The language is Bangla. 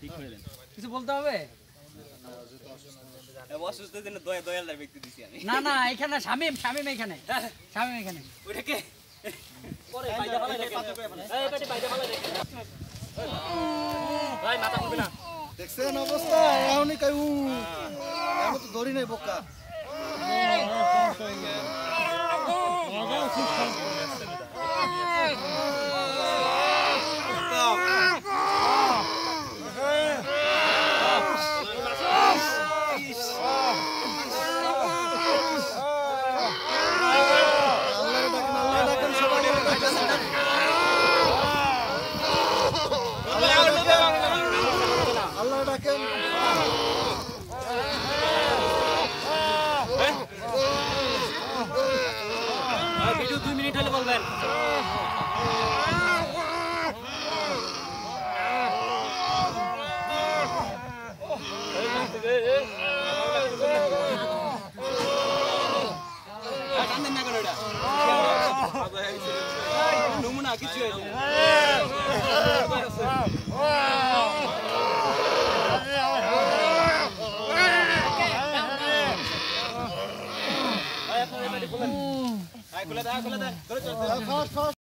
ঠিক করে দেন কিছু বলতে হবে অসুস্থ দিনে দয়ালদার ব্যক্তি দিছি আমি না না এখানে শামিম এখানে ওটা কে পরে বাইদা ভালো রেখে এই পেটে বাইদা ভালো রেখে ভাই মাথা খুলবি না দেখছেন অবস্থা এমনই কাই এমন তো ধরি নাই বোকা আল্লাহ ডাকেন ভিডিও 2 মিনিট হলে বলবেন কান্দেন না কেন এটা নমুনা কিছু খুলে দে